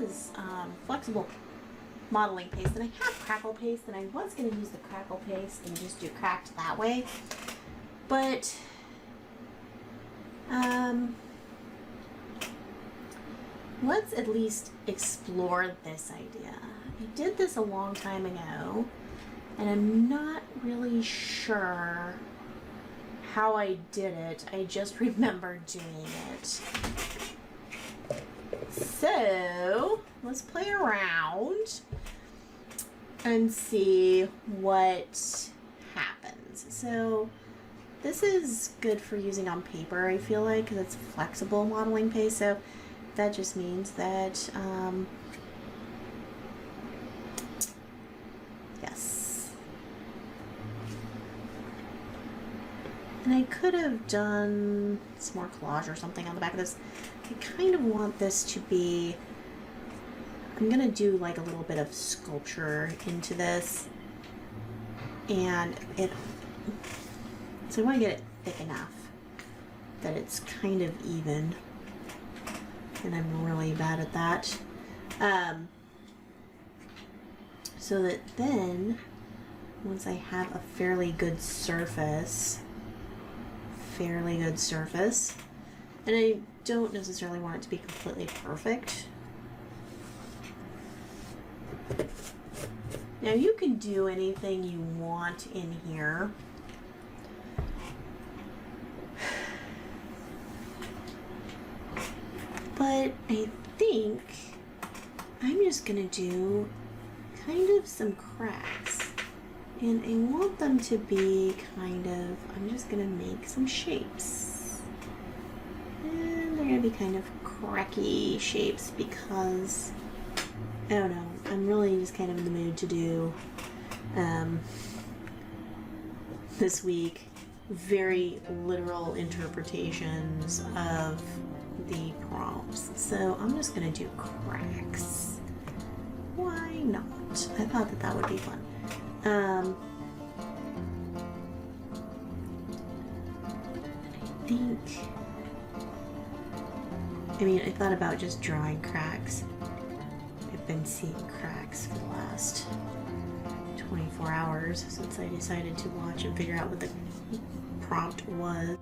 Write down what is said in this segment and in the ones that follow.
is flexible modeling paste, and I have crackle paste, and I was going to use the crackle paste and just do cracked that way, but let's at least explore this idea. I did this a long time ago, and I'm not really sure how I did it. I just remember doing it. So let's play around and see what happens. So this is good for using on paper, I feel like, because it's flexible modeling paste. So that just means that, yes. And I could have done some more collage or something on the back of this. I kind of want this to be, I'm going to do like a little bit of sculpture into this. And so I want to get it thick enough that it's kind of even. And I'm really bad at that. So that then, once I have a fairly good surface, and I don't necessarily want it to be completely perfect. Now you can do anything you want in here. But I think I'm just gonna do kind of some cracks, and I want them to be kind of, I'm just gonna make some shapes, and they're gonna be kind of cracky shapes because, I don't know, I'm really just kind of in the mood to do this week very literal interpretations of the prompts. So I'm just gonna do cracks. Why not? I thought that that would be fun. I thought about just drawing cracks. I've been seeing cracks for the last 24 hours since I decided to watch and figure out what the prompt was.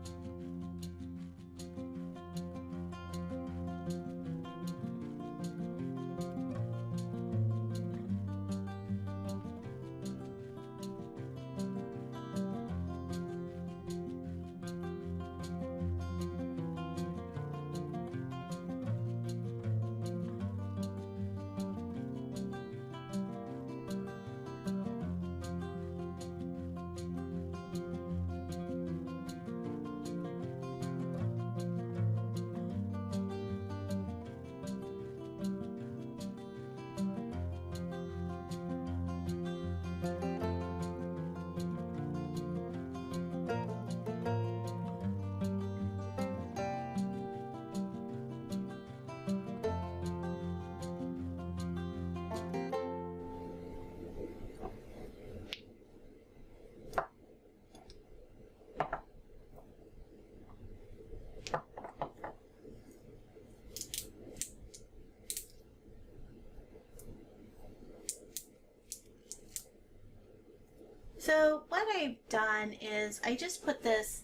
So what I've done is I just put this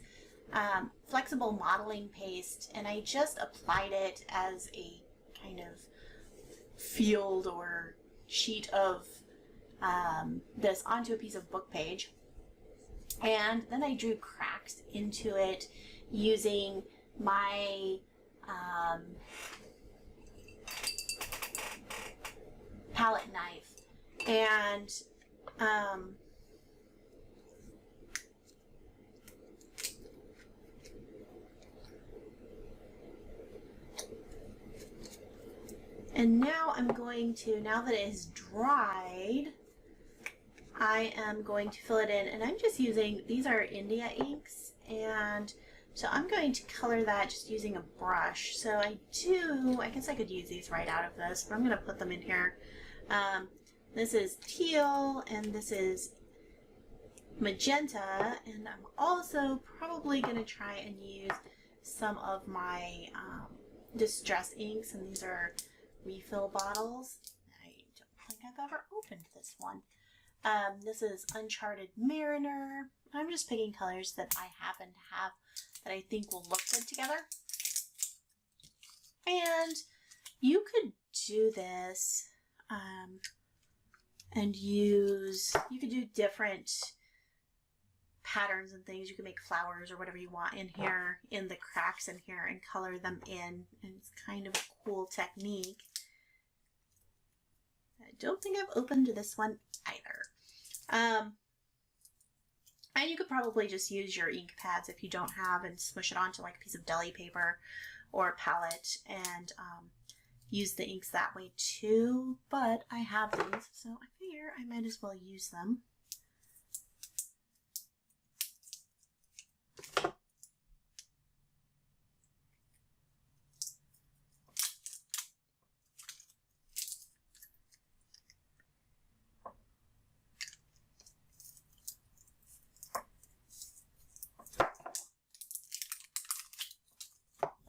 flexible modeling paste, and I just applied it as a kind of field or sheet of this onto a piece of book page. And then I drew cracks into it using my palette knife. And now I'm going to, now that it is dried, I am going to fill it in, and I'm just using, these are India inks, and so I'm going to color that just using a brush. So I guess I could use these right out of this, but I'm going to put them in here. This is teal, and this is magenta, and I'm also probably going to try and use some of my distress inks, and these are refill bottles. I don't think I've ever opened this one. This is Uncharted Mariner. I'm just picking colors that I happen to have that I think will look good together. And you could do this and you could do different patterns and things. You can make flowers or whatever you want in here, in the cracks in here, and color them in. And it's kind of a cool technique. I don't think I've opened this one either. And you could probably just use your ink pads if you don't have, and smush it onto like a piece of deli paper or a palette, and use the inks that way too. But I have these, so I figure I might as well use them.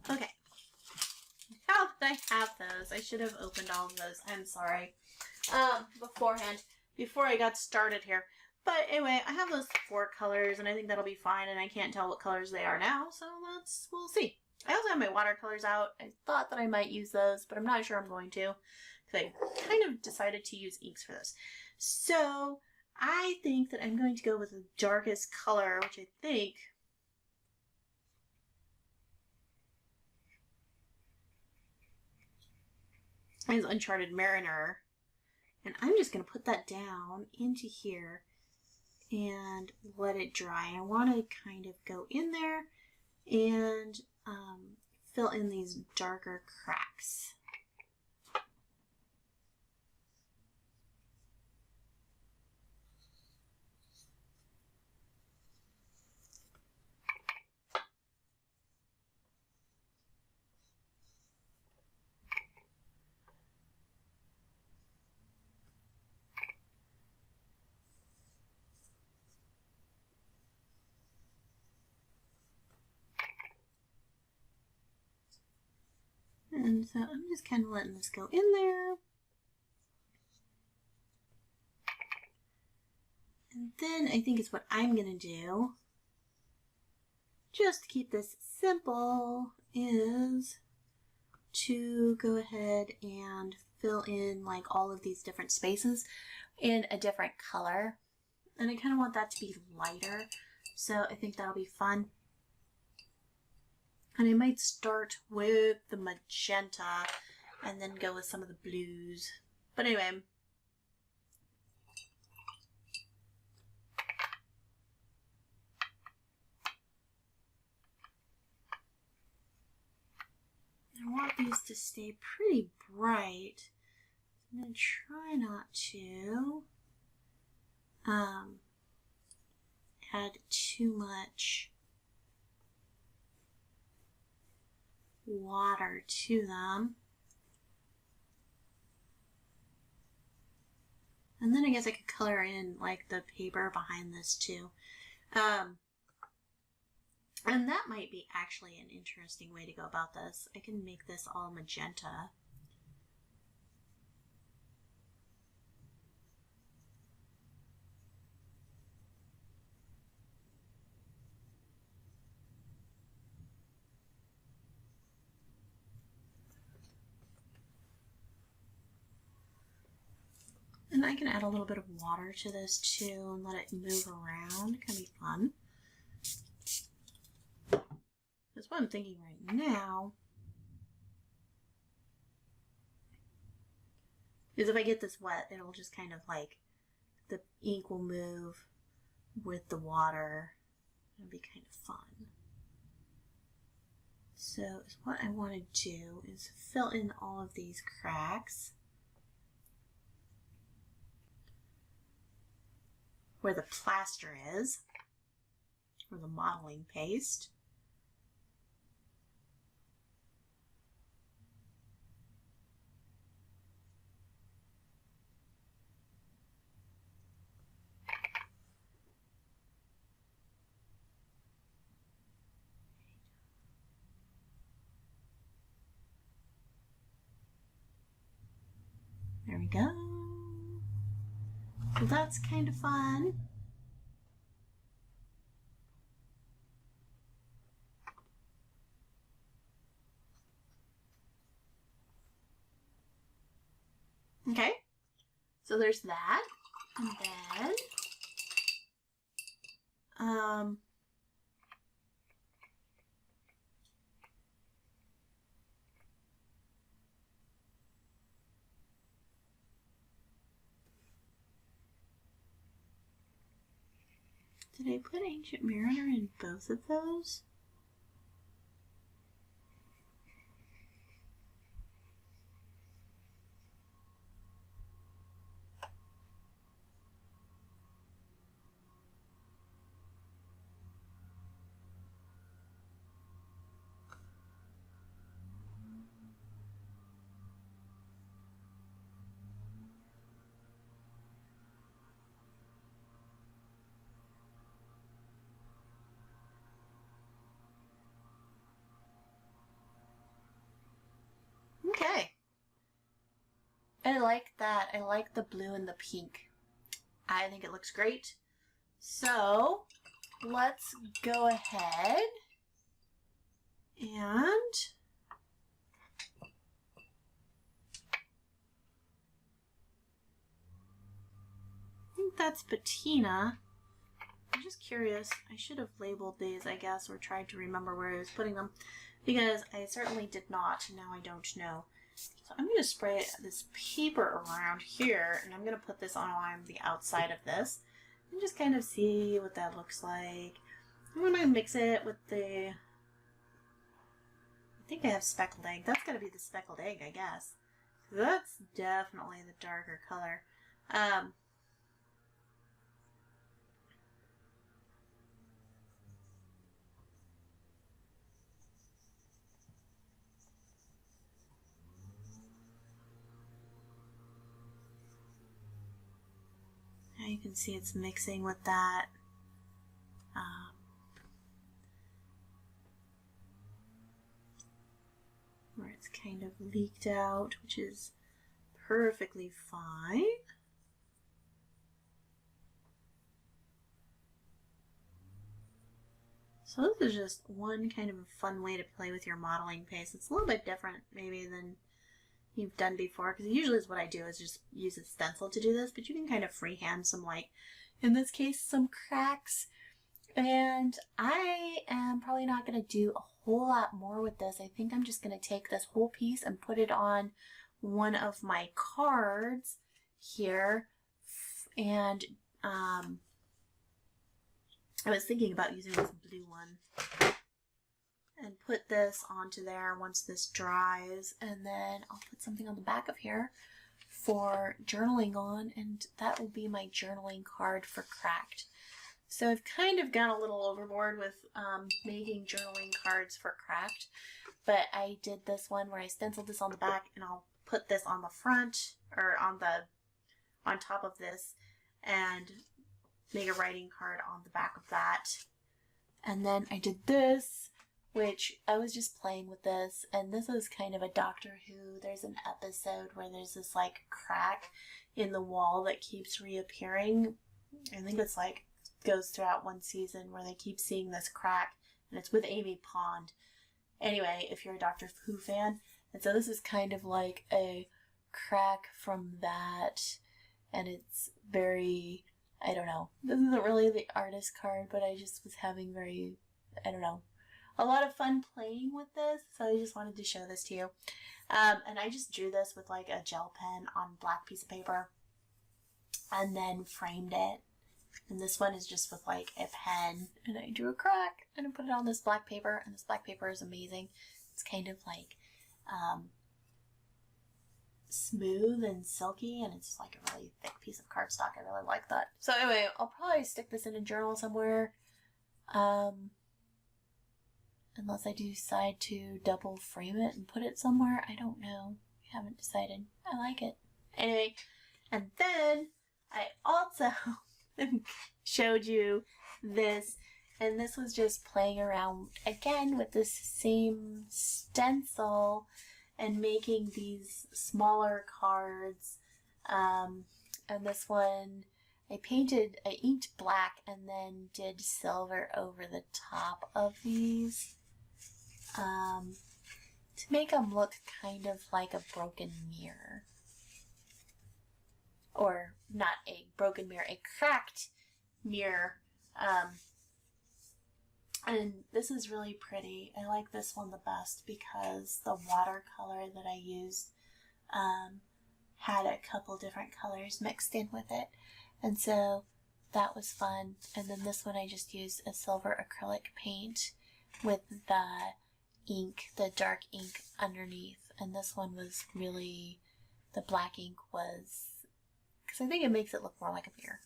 Okay, now that I have those, I should have opened all of those. I'm sorry, beforehand, before I got started here. But anyway, I have those 4 colors, and I think that'll be fine, and I can't tell what colors they are now, so we'll see. I also have my watercolors out. I thought that I might use those, but I'm not sure I'm going to, because I kind of decided to use inks for this. So I think that I'm going to go with the darkest color, which I think is Uncharted Mariner. And I'm just going to put that down into here and let it dry. I want to kind of go in there and fill in these darker cracks. And so I'm just kind of letting this go in there. And then I think it's what I'm going to do, just to keep this simple, is to go ahead and fill in like all of these different spaces in a different color. And I kind of want that to be lighter, so I think that'll be fun. And I might start with the magenta and then go with some of the blues. But anyway. I want these to stay pretty bright. I'm going to try not to add too much water to them. And then I guess I could color in like the paper behind this too. And that might be actually an interesting way to go about this. I can make this all magenta. And I can add a little bit of water to this too and let it move around. It can be fun. That's what I'm thinking right now. Is if I get this wet, it'll just kind of like, the ink will move with the water. It'll be kind of fun. So what I want to do is fill in all of these cracks where the plaster is, or the modeling paste. we go. So that's kind of fun. Okay, so there's that, and then did I put Ancient Mariner in both of those? Okay. I like that. I like the blue and the pink. I think it looks great. So let's go ahead and I think that's patina. I'm just curious. I should have labeled these, I guess, or tried to remember where I was putting them, because I certainly did not. Now I don't know. So I'm going to spray this paper around here, and I'm going to put this on the outside of this and just kind of see what that looks like. I'm going to mix it with the, I think I have speckled egg. That's got to be the speckled egg, I guess. That's definitely the darker color. Now you can see it's mixing with that. Where it's kind of leaked out, which is perfectly fine. So this is just one kind of a fun way to play with your modeling paste. It's a little bit different maybe than you've done before, because usually is what I do is just use a stencil to do this, but you can kind of freehand some, like in this case, some cracks. And I am probably not going to do a whole lot more with this. I think I'm just going to take this whole piece and put it on one of my cards here. And I was thinking about using this blue one and put this onto there once this dries, and then I'll put something on the back of here for journaling on, and that will be my journaling card for Cracked. So I've kind of gone a little overboard with making journaling cards for Cracked, but I did this one where I stenciled this on the back, and I'll put this on the front, or on top of this, and make a writing card on the back of that. And then I did this, which I was just playing with this, and this is kind of a Doctor Who. There's an episode where there's this like crack in the wall that keeps reappearing. I think it's like goes throughout one season where they keep seeing this crack, and it's with Amy Pond. Anyway, if you're a Doctor Who fan, and so this is kind of like a crack from that, and it's very, I don't know, this isn't really the artist card, but I just was having a lot of fun playing with this, so I just wanted to show this to you. And I just drew this with like a gel pen on black piece of paper and then framed it. And this one is just with like a pen, and I drew a crack and I put it on this black paper, and this black paper is amazing. It's kind of like smooth and silky, and it's like a really thick piece of cardstock. I really like that. So anyway, I'll probably stick this in a journal somewhere. Unless I decide to double frame it and put it somewhere. I don't know. I haven't decided. I like it. Anyway, and then I also showed you this, and this was just playing around again with this same stencil and making these smaller cards And this one, I inked black and then did silver over the top of these to make them look kind of like a broken mirror. Or not a broken mirror, a cracked mirror. And this is really pretty. I like this one the best because the watercolor that I used had a couple different colors mixed in with it. And so that was fun. And then this one I just used a silver acrylic paint with the ink, the dark ink underneath. And this one was really, the black ink was, because I think it makes it look more like a mirror.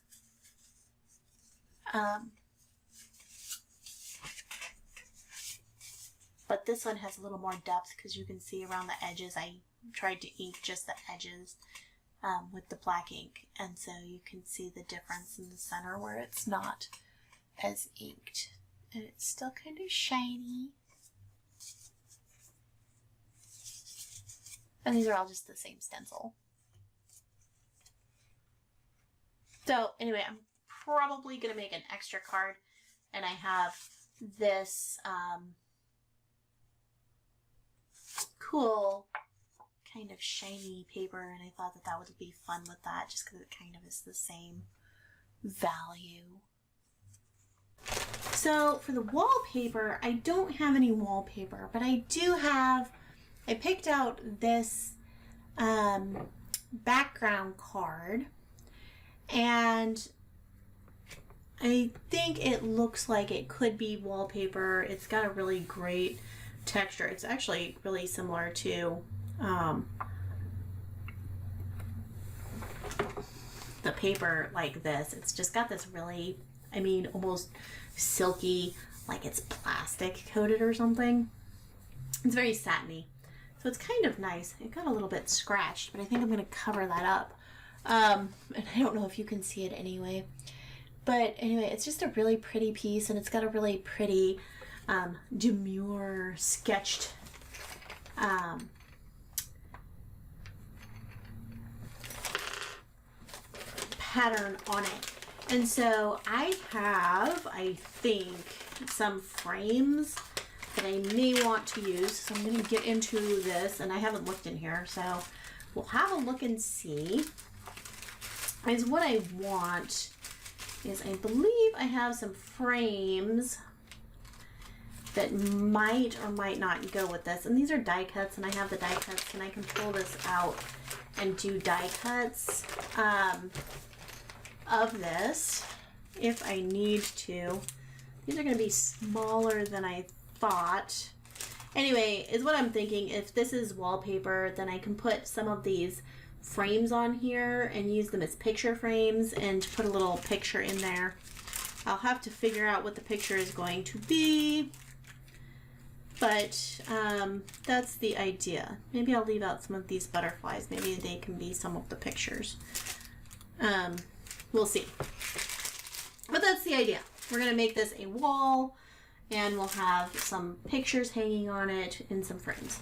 But this one has a little more depth because you can see around the edges. I tried to ink just the edges with the black ink, and so you can see the difference in the center where it's not as inked. And it's still kind of shiny. And these are all just the same stencil. So anyway, I'm probably going to make an extra card, and I have this cool kind of shiny paper, and I thought that that would be fun with that just because it kind of is the same value. So for the wallpaper, I don't have any wallpaper, but I do have, I picked out this background card, and I think it looks like it could be wallpaper. It's got a really great texture. It's actually really similar to the paper like this. It's just got this really, I mean, almost silky, like it's plastic coated or something. It's very satiny. So it's kind of nice. It got a little bit scratched, but I think I'm going to cover that up. And I don't know if you can see it anyway. But anyway, it's just a really pretty piece, and it's got a really pretty demure sketched pattern on it. And so I have, I think, some frames that I may want to use. So I'm going to get into this, and I haven't looked in here, so we'll have a look and see. Is what I want is, I believe I have some frames that might or might not go with this. And these are die cuts, and I have the die cuts, and I can pull this out and do die cuts of this if I need to. These are going to be smaller than I thought. Anyway, is what I'm thinking. If this is wallpaper, then I can put some of these frames on here and use them as picture frames and put a little picture in there. I'll have to figure out what the picture is going to be, but that's the idea. Maybe I'll leave out some of these butterflies. Maybe they can be some of the pictures. We'll see. But that's the idea. We're going to make this a wall, and we'll have some pictures hanging on it in some frames.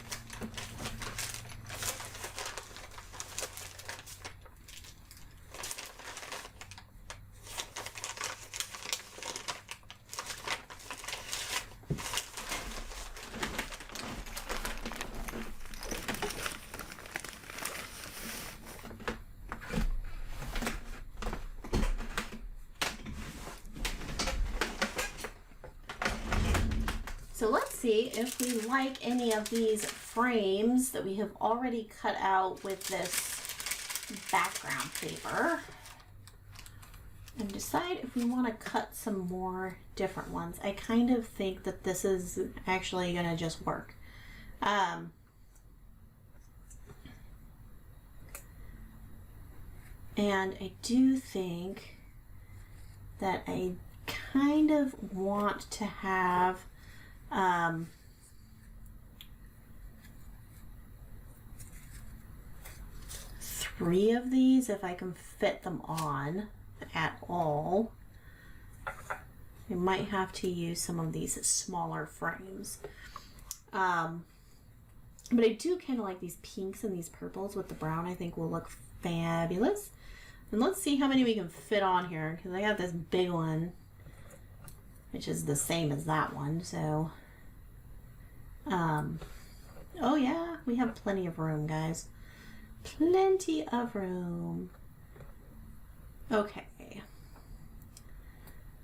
So let's see if we like any of these frames that we have already cut out with this background paper, and decide if we want to cut some more different ones. I kind of think that this is actually going to just work. And I do think that I kind of want to have three of these if I can fit them on at all. I might have to use some of these smaller frames. But I do kind of like these pinks and these purples with the brown. I think will look Fabulous. And let's see how many we can fit on here, because I got this big one, which is the same as that one, so oh yeah, we have plenty of room, guys. Plenty of room. Okay.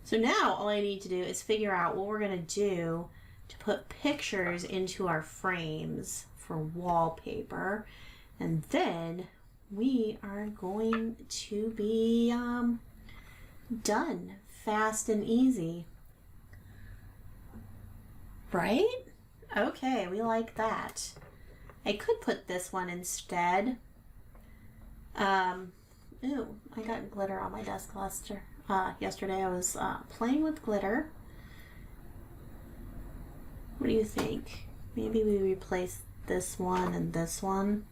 So now all I need to do is figure out what we're going to do to put pictures into our frames for wallpaper. And then we are going to be done fast and easy. Right? Okay, we like that. I could put this one instead. Ooh, I got glitter on my desk yesterday. I was playing with glitter. What do you think? Maybe we replace this one and this one.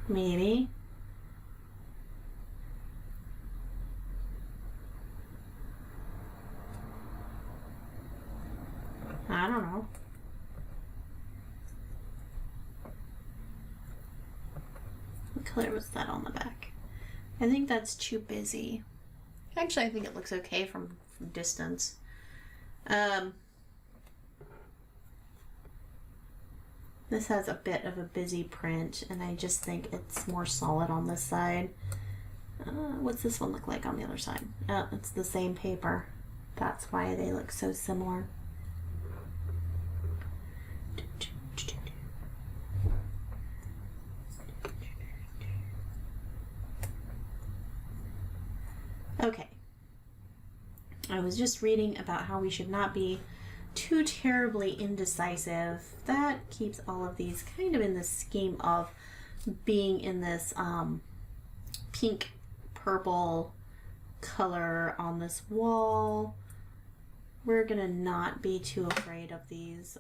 Maybe. I don't know. What color was that on the back? I think that's too busy. Actually, I think it looks okay from distance. This has a bit of a busy print, and I just think it's more solid on this side. What's this one look like on the other side? Oh, it's the same paper. That's why they look so similar. Okay. I was just reading about how we should not be too terribly indecisive. That keeps all of these kind of in the scheme of being in this pink purple color on this wall. We're gonna not be too afraid of these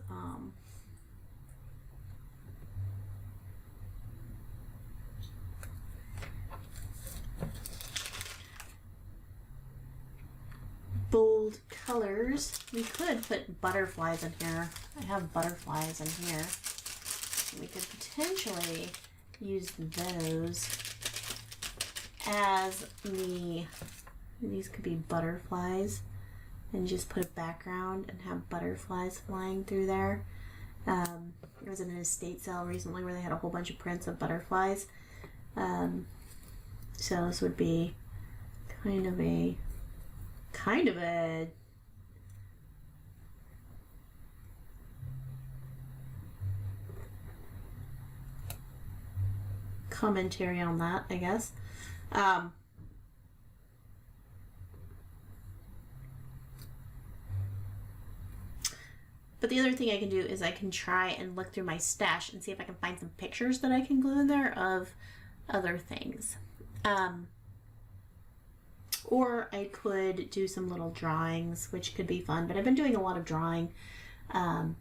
bold colors. We could put butterflies in here. I have butterflies in here. We could potentially use those as these could be butterflies, and just put a background and have butterflies flying through there. I was in an estate sale recently where they had a whole bunch of prints of butterflies. So this would be kind of a commentary on that, I guess. But the other thing I can do is I can try and look through my stash and see if I can find some pictures that I can glue in there of other things. Or I could do some little drawings, which could be fun. But I've been doing a lot of drawing on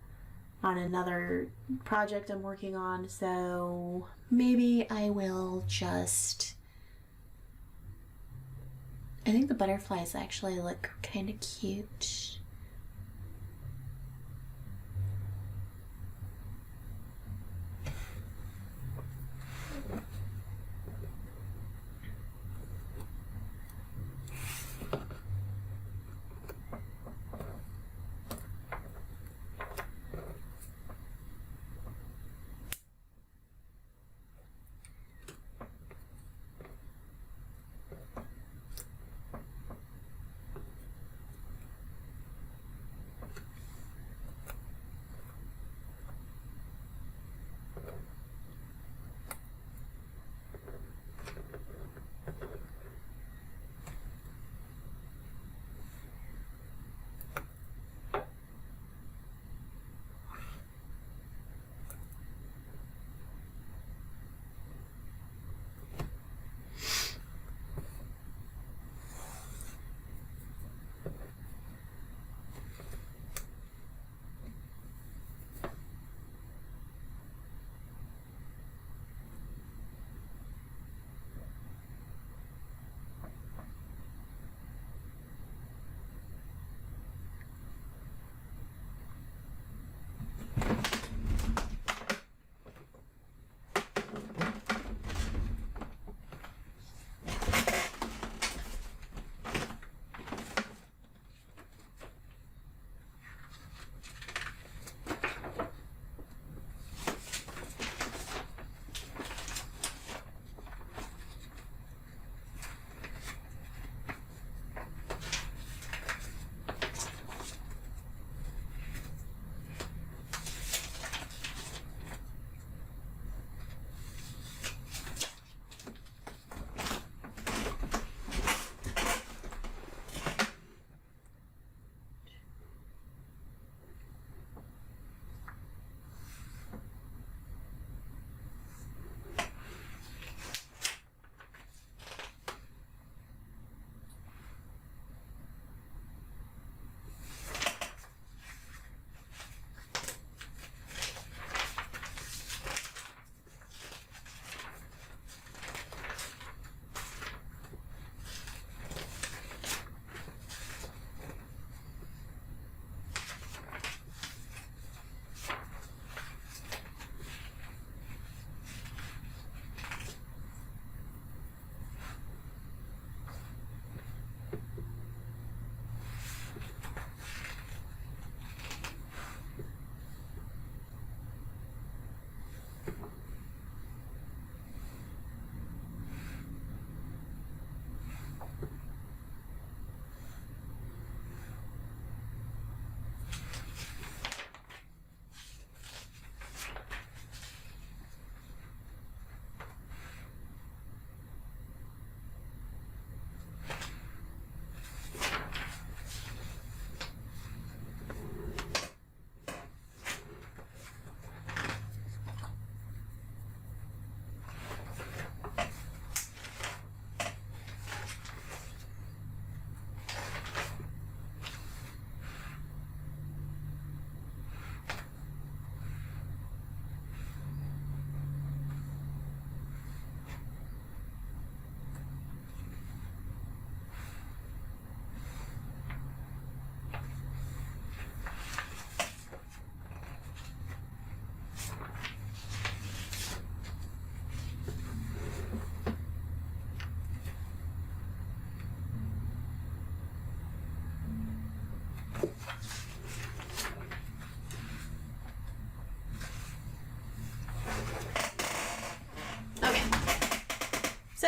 another project I'm working on. So maybe I will just... I think the butterflies actually look kind of cute.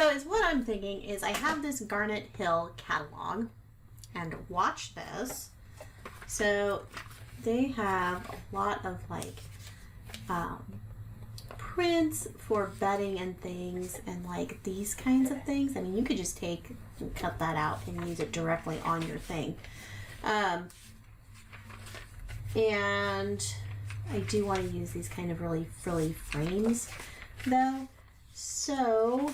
So is what I'm thinking is I have this Garnet Hill catalog, and watch this. So they have a lot of like prints for bedding and things, and like these kinds of things. I mean, you could just take and cut that out and use it directly on your thing. And I do want to use these kind of really frilly frames though. So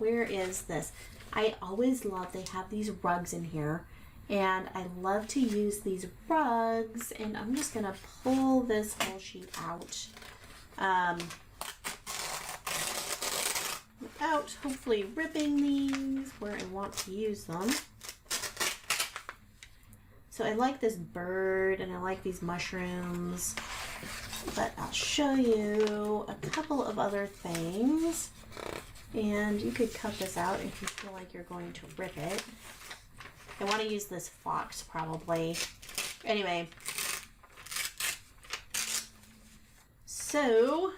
where is this? I always love, they have these rugs in here, and I love to use these rugs, and I'm just gonna pull this whole sheet out without hopefully ripping these where I want to use them. So I like this bird and I like these mushrooms, but I'll show you a couple of other things. And you could cut this out if you feel like you're going to rip it. I want to use this fox probably. Anyway, so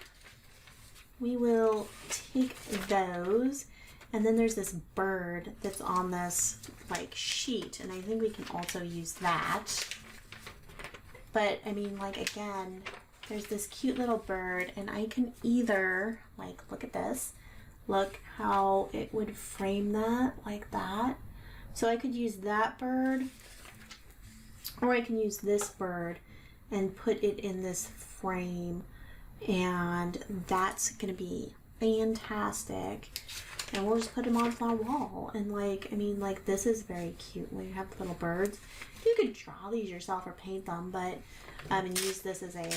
we will take those, and then there's this bird that's on this like sheet, and I think we can also use that. But I mean, like, again, there's this cute little bird, and I can either, like, look at this, look how it would frame that like that. So I could use that bird, or I can use this bird and put it in this frame, and that's gonna be fantastic. And we'll just put them on our wall. And like, I mean, like, this is very cute when you have little birds. You could draw these yourself or paint them, but and use this as a,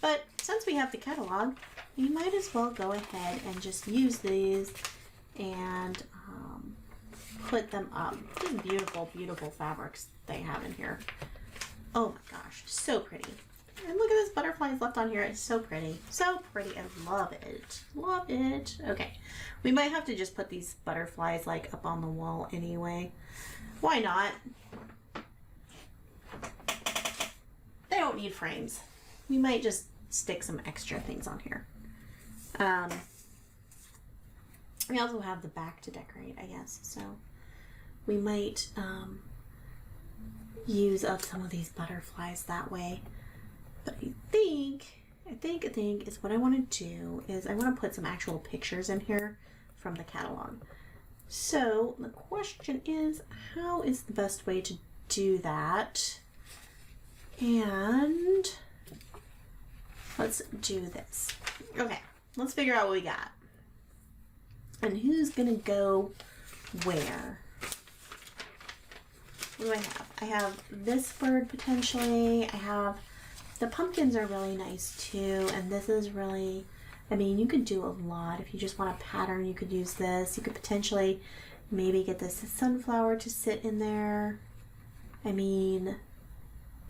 but since we have the catalog, you might as well go ahead and just use these and put them up. These beautiful, beautiful fabrics they have in here. Oh my gosh, so pretty. And look at this butterflies left on here. It's so pretty. So pretty. I love it. Love it. Okay. We might have to just put these butterflies like up on the wall anyway. Why not? They don't need frames. We might just stick some extra things on here. We also have the back to decorate, I guess. So we might use up some of these butterflies that way. But I think is what I want to do is I want to put some actual pictures in here from the catalog. So the question is, how is the best way to do that? And let's do this. Okay, let's figure out what we got. And who's gonna go where? What do I have? I have this bird potentially. I have, the pumpkins are really nice too, and this is really, I mean, you could do a lot. If you just want a pattern, you could use this. You could potentially maybe get this sunflower to sit in there. I mean,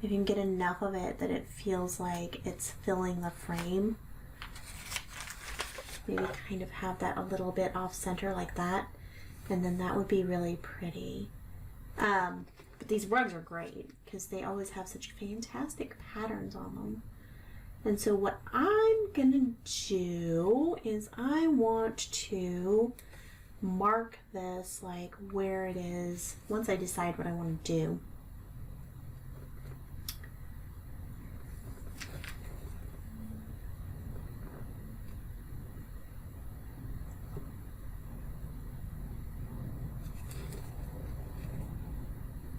if you can get enough of it that it feels like it's filling the frame. Maybe kind of have that a little bit off center like that. And then that would be really pretty. But these rugs are great because they always have such fantastic patterns on them. And so what I'm gonna do is I want to mark this like where it is once I decide what I want to do.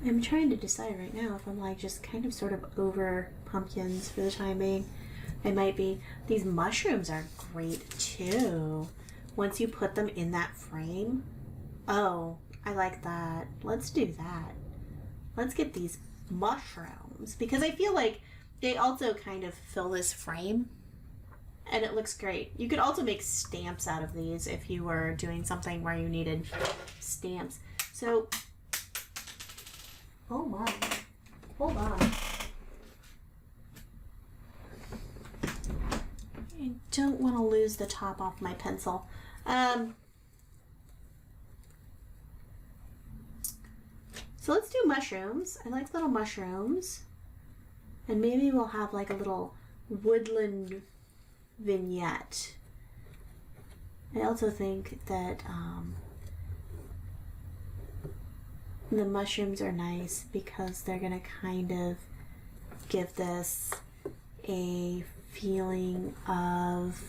I'm trying to decide right now if I'm like just kind of sort of over pumpkins for the time being. I might be. These mushrooms are great too. Once you put them in that frame. Oh, I like that. Let's do that. Let's get these mushrooms because I feel like they also kind of fill this frame and it looks great. You could also make stamps out of these if you were doing something where you needed stamps. So, oh my, hold on. I don't want to lose the top off my pencil. So let's do mushrooms. I like little mushrooms. And maybe we'll have like a little woodland vignette. I also think that the mushrooms are nice because they're gonna kind of give this a feeling of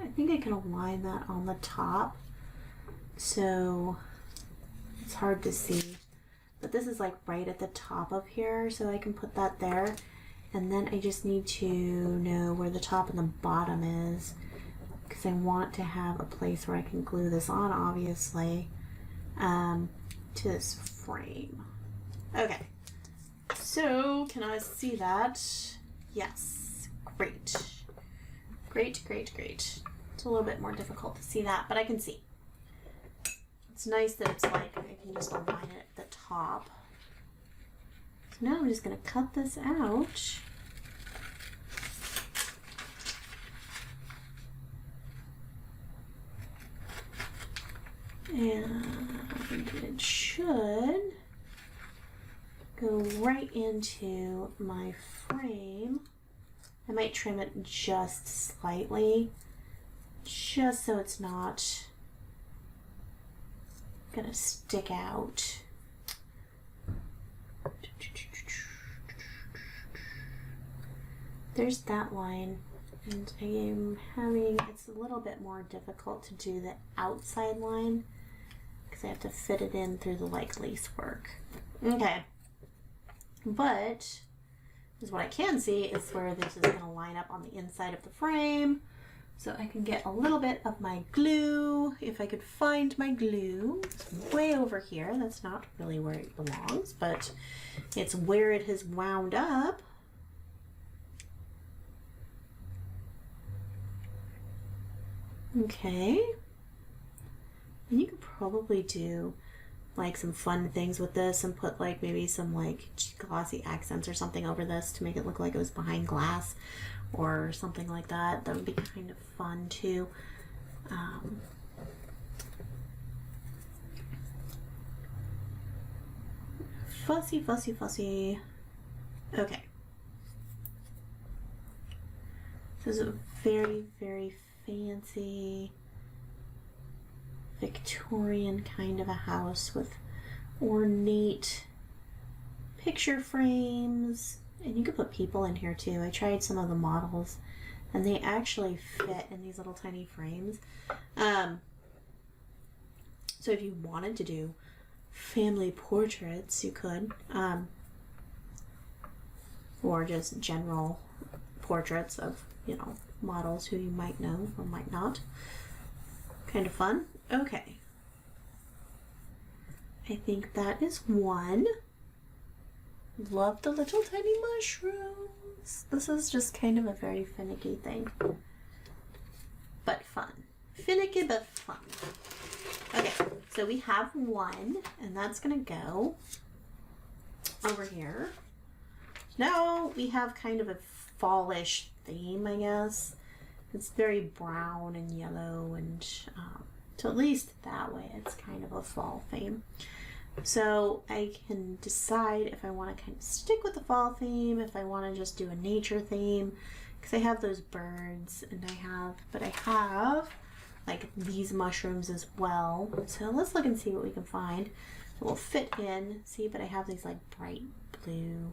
I think I can align that on the top, so it's hard to see, but this is like right at the top of here, so I can put that there, and then I just need to know where the top and the bottom is, because I want to have a place where I can glue this on, obviously, to this frame. Okay, so can I see that? Yes, great. Great, great, great. It's a little bit more difficult to see that, but I can see. It's nice that it's like I can just align it at the top. So now I'm just going to cut this out. And it should go right into my frame. I might trim it just slightly, just so it's not gonna stick out. There's that line, and I am having, it's a little bit more difficult to do the outside line because I have to fit it in through the like lace work. Okay, but what I can see is where this is going to line up on the inside of the frame. So I can get a little bit of my glue, if I could find my glue. It's way over here. That's not really where it belongs, but it's where it has wound up. Okay. And you could probably do like some fun things with this and put like maybe some like glossy accents or something over this to make it look like it was behind glass or something like that. That would be kind of fun too. Fussy, fussy, fussy. Okay. This is a very, very fancy Victorian kind of a house with ornate picture frames, and you could put people in here too. I tried some of the models and they actually fit in these little tiny frames. So if you wanted to do family portraits, you could, or just general portraits of, you know, models who you might know or might not. Kind of fun. Okay. I think that is one. Love the little tiny mushrooms. This is just kind of a very finicky thing. But fun. Finicky but fun. Okay, so we have one, and that's gonna go over here. Now we have kind of a fallish theme, I guess. It's very brown and yellow, and so at least that way it's kind of a fall theme. So I can decide if I want to kind of stick with the fall theme, if I want to just do a nature theme, because I have those birds, and I have like these mushrooms as well. So let's look and see what we can find that will fit in. See, but I have these like bright blue.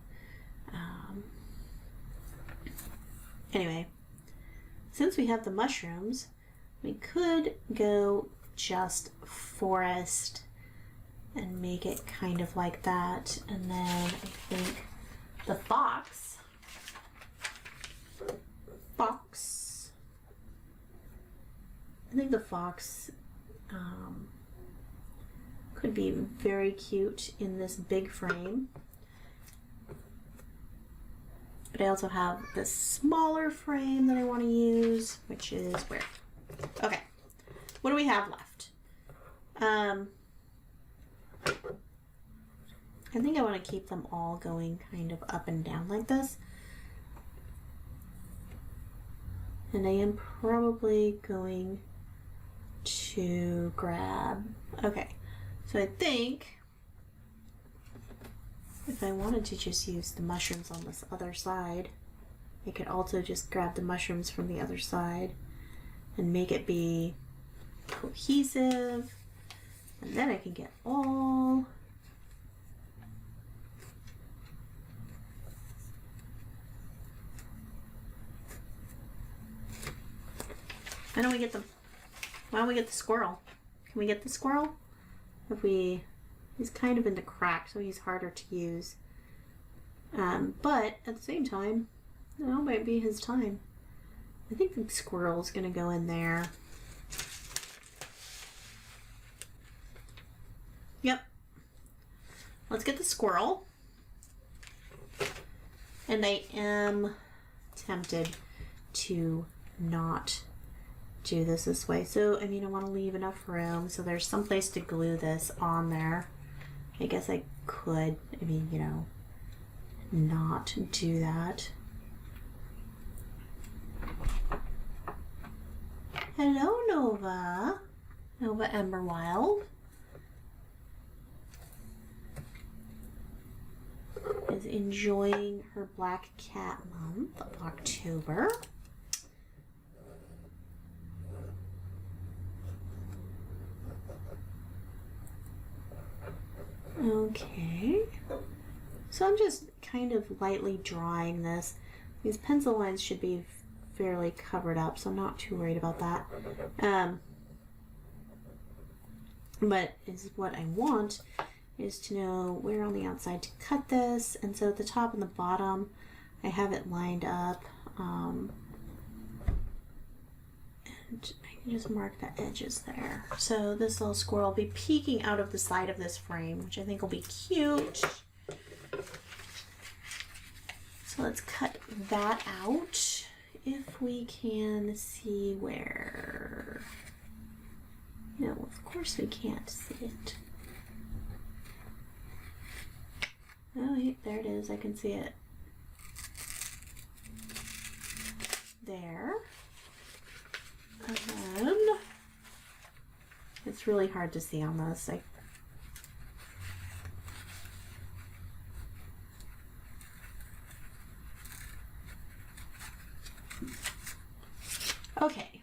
Anyway, since we have the mushrooms, we could go just forest and make it kind of like that. And then I think the fox could be very cute in this big frame. But I also have this smaller frame that I want to use, which is where? Okay, what do we have left? I think I want to keep them all going kind of up and down like this. And I am probably going to grab, okay, so I think if I wanted to just use the mushrooms on this other side, I could also just grab the mushrooms from the other side and make it be cohesive. And then I can get all why don't we get the squirrel? Can we get the squirrel? He's kind of in the crack, so he's harder to use. But at the same time, now might be his time. I think the squirrel's gonna go in there. Yep. Let's get the squirrel. And I am tempted to not do this way. So, I mean, I want to leave enough room so there's some place to glue this on there. I guess I could, I mean, you know, not do that. Hello, Nova. Nova Emberwild is enjoying her Black Cat month of October. Okay, so I'm just kind of lightly drawing this. These pencil lines should be fairly covered up, so I'm not too worried about that. But what I want is to know where on the outside to cut this, and so at the top and the bottom I have it lined up, and I can just mark the edges there. So this little squirrel will be peeking out of the side of this frame, which I think will be cute. So let's cut that out if we can see where. No, of course we can't see it. Oh, wait, there it is. I can see it. There. And then it's really hard to see on this. Okay.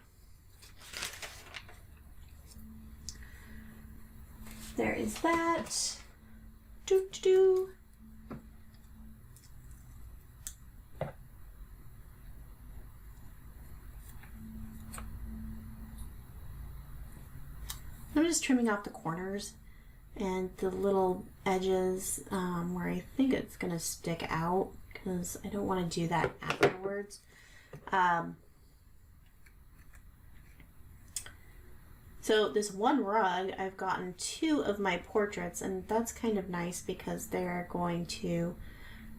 There is that. Doo-doo-doo. I'm just trimming off the corners and the little edges where I think it's going to stick out, because I don't want to do that afterwards. So this one rug, I've gotten 2 of my portraits, and that's kind of nice because they're going to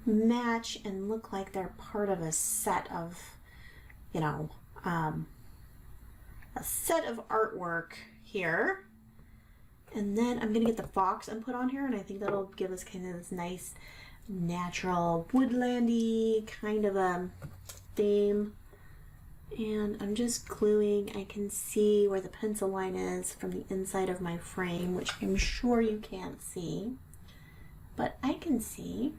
match and look like they're part of a set of, you know, a set of artwork here. And then I'm going to get the fox and put on here, and I think that'll give us kind of this nice natural woodlandy kind of a theme. And I'm just gluing. I can see where the pencil line is from the inside of my frame, which I'm sure you can't see, but I can see.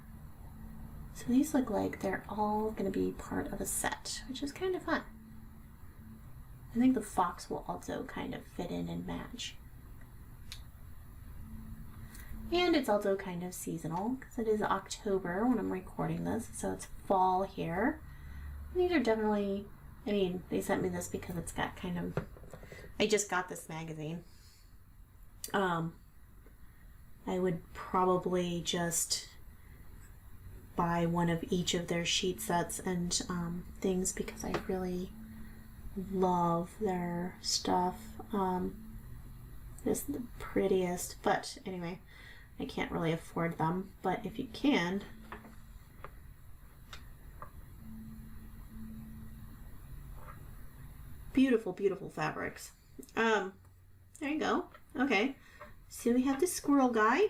So these look like they're all going to be part of a set, which is kind of fun. I think the fox will also kind of fit in and match. And it's also kind of seasonal because it is October when I'm recording this, so it's fall here. And these are definitely, I mean, they sent me this because it's got kind of, I just got this magazine. I would probably just buy one of each of their sheet sets and things because I really love their stuff. It's the prettiest, but anyway, I can't really afford them, but if you can, beautiful, beautiful fabrics. There you go. Okay, so we have the squirrel guy,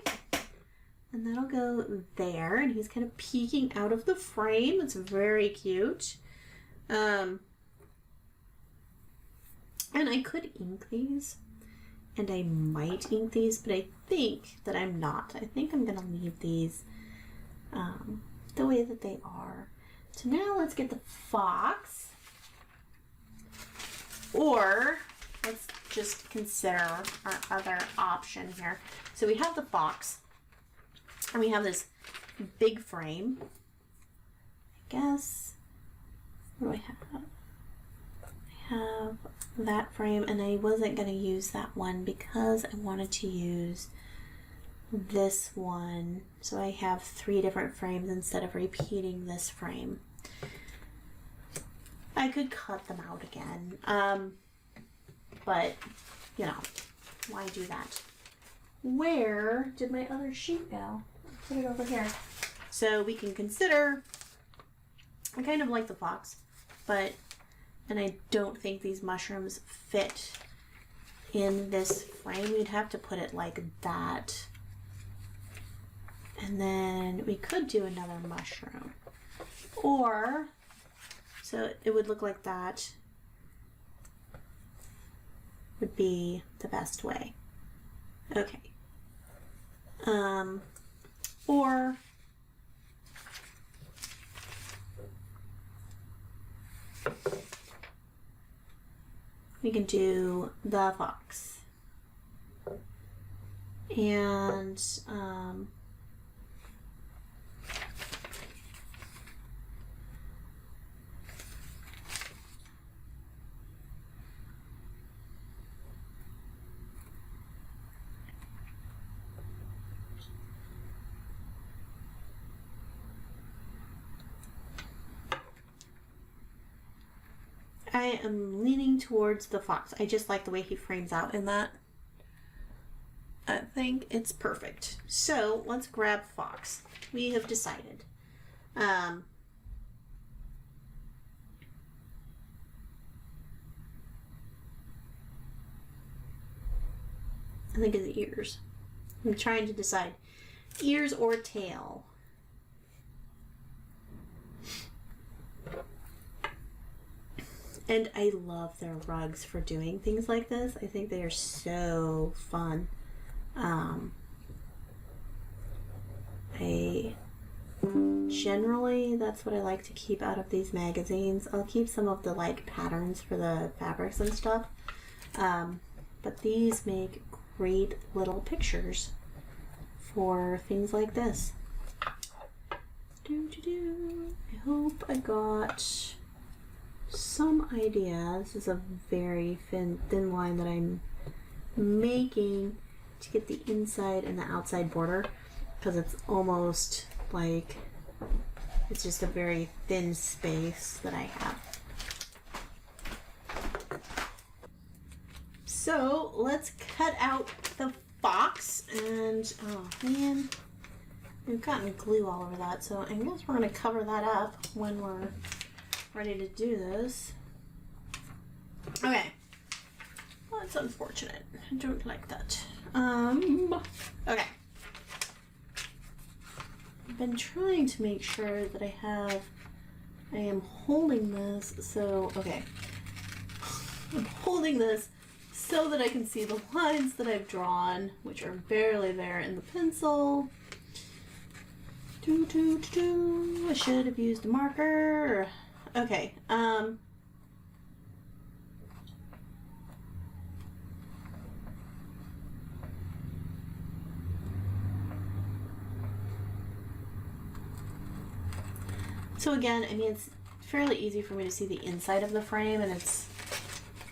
and that'll go there, and he's kind of peeking out of the frame. It's very cute. And I could ink these, and I might ink these, but I think that I'm not. I think I'm gonna leave these the way that they are. So now let's get the fox. Or let's just consider our other option here. So we have the fox, and we have this big frame. I guess, what do I have? I have that frame, and I wasn't going to use that one because I wanted to use this one. So I have 3 different frames instead of repeating this frame. I could cut them out again, but, you know, why do that? Where did my other sheet go? Put it over here. So we can consider, I kind of like the fox, and I don't think these mushrooms fit in this frame. We'd have to put it like that. And then we could do another mushroom. Or, so it would look like that would be the best way. Okay. Or we can do the fox. And I am leaning towards the fox. I just like the way he frames out in that. I think it's perfect. So let's grab fox. We have decided. I think it's ears. I'm trying to decide ears or tail. And I love their rugs for doing things like this. I think they are so fun. Generally, that's what I like to keep out of these magazines. I'll keep some of the like patterns for the fabrics and stuff. But these make great little pictures for things like this. I hope I got some idea. This is a very thin line that I'm making to get the inside and the outside border, because it's almost like it's just a very thin space that I have. So let's cut out the fox, and oh man, we've gotten glue all over that, so I guess we're going to cover that up when we're ready to do this. Okay. Well, that's unfortunate. I don't like that. Okay. I've been trying to make sure that I am holding this, so, okay. I'm holding this so that I can see the lines that I've drawn, which are barely there in the pencil. I should have used a marker. Okay, so again, I mean, it's fairly easy for me to see the inside of the frame, and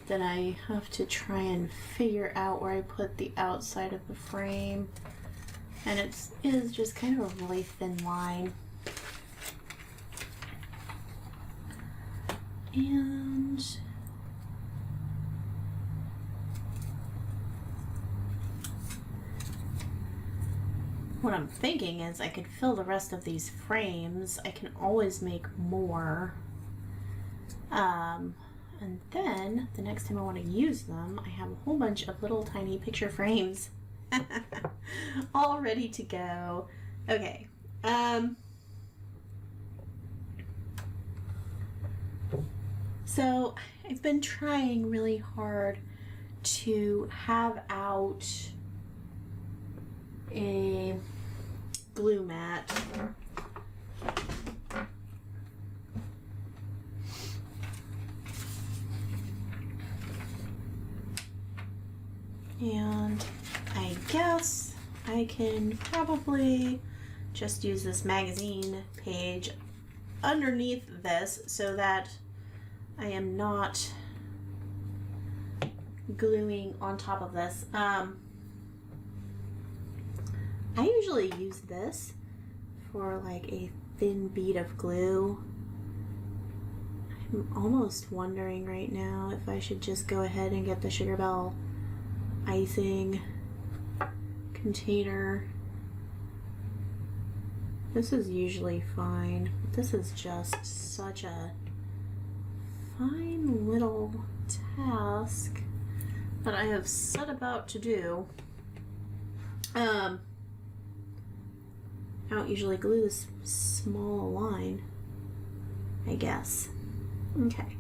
then I have to try and figure out where I put the outside of the frame, and it is just kind of a really thin line. And what I'm thinking is I could fill the rest of these frames. I can always make more. And then the next time I want to use them, I have a whole bunch of little tiny picture frames all ready to go. Okay. So I've been trying really hard to have out a glue mat And I guess I can probably just use this magazine page underneath this so that I am not gluing on top of this. I usually use this for like a thin bead of glue. I'm almost wondering right now if I should just go ahead and get the Sugar Bell icing container. This is usually fine. This is just such a fine little task that I have set about to do. I don't usually glue this small line, I guess. Okay.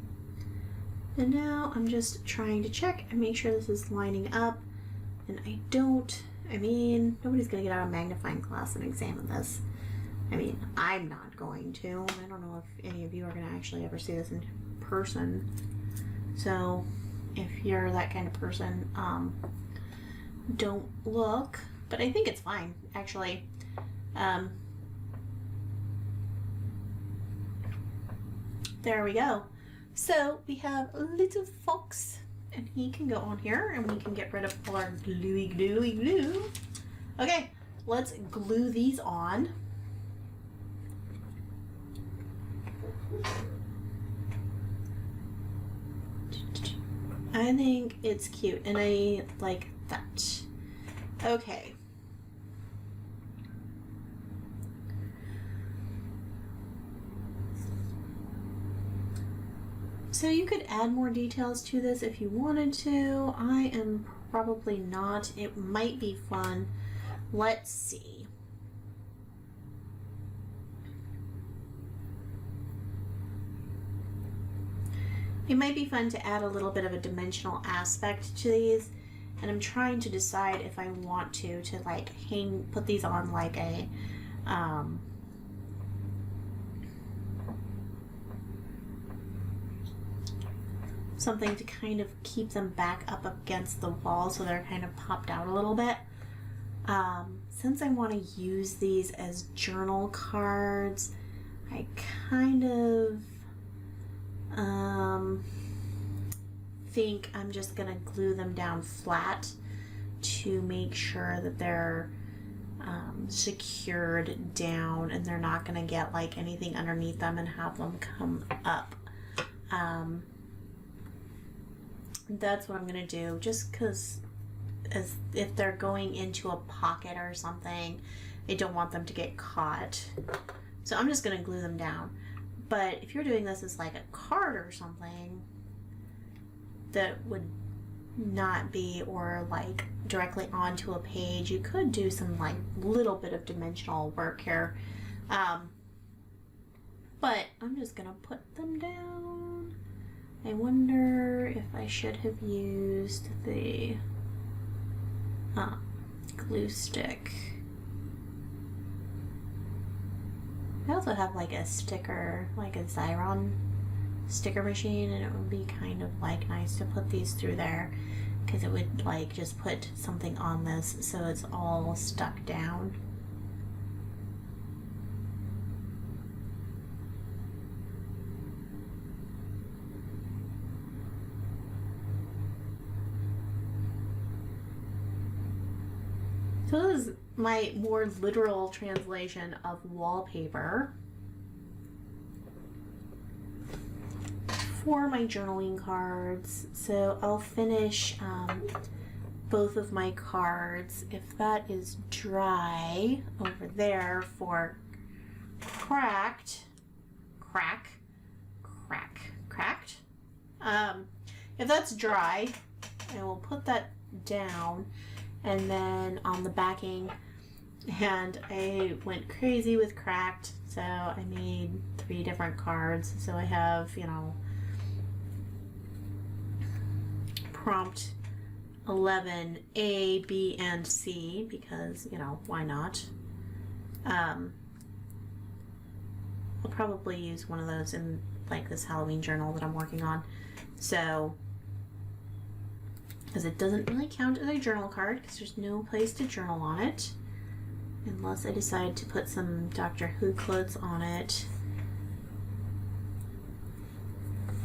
And now I'm just trying to check and make sure this is lining up. And I mean, nobody's gonna get out a magnifying glass and examine this. I mean, I'm not going to. I don't know if any of you are gonna actually ever see this in person. So if you're that kind of person, don't look. But I think it's fine, actually. There we go. So we have a little fox, and he can go on here, and we can get rid of all our gluey glue. Okay, let's glue these on. I think it's cute, and I like that. Okay. So you could add more details to this if you wanted to. I am probably not. It might be fun. Let's see. It might be fun to add a little bit of a dimensional aspect to these, and I'm trying to decide if I want to like put these on like a something to kind of keep them back up against the wall so they're kind of popped out a little bit. Since I want to use these as journal cards, I kind of think I'm just gonna glue them down flat to make sure that they're secured down and they're not gonna get like anything underneath them and have them come up. That's what I'm gonna do, just because if they're going into a pocket or something, I don't want them to get caught. So I'm just gonna glue them down. But if you're doing this as like a card or something that would not be, or like directly onto a page, you could do some like little bit of dimensional work here. But I'm just gonna put them down. I wonder if I should have used the glue stick. I also have like a sticker, like a Xyron sticker machine, and it would be kind of like nice to put these through there because it would like just put something on this so it's all stuck down. So this is my more literal translation of wallpaper for my journaling cards. So I'll finish both of my cards. If that is dry over there for cracked. If that's dry, I will put that down. And then on the backing, and I went crazy with cracked, so I made 3 different cards. So I have, you know, prompt 11 A, B, and C, because, you know, why not? I'll probably use one of those in like this Halloween journal that I'm working on. So because it doesn't really count as a journal card because there's no place to journal on it unless I decide to put some Doctor Who quotes on it.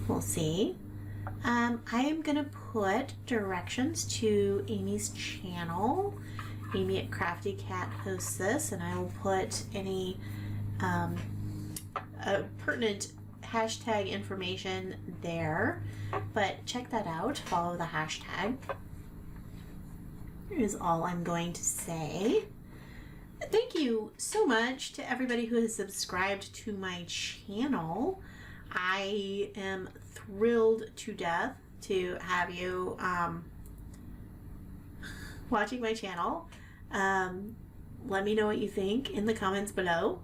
We'll see. I am gonna put directions to Amy's channel. Amy at Crafty Cat hosts this, and I will put any pertinent hashtag information there, but check that out. Follow the hashtag is all I'm going to say. Thank you so much to everybody who has subscribed to my channel. I am thrilled to death to have you watching my channel. Let me know what you think in the comments below,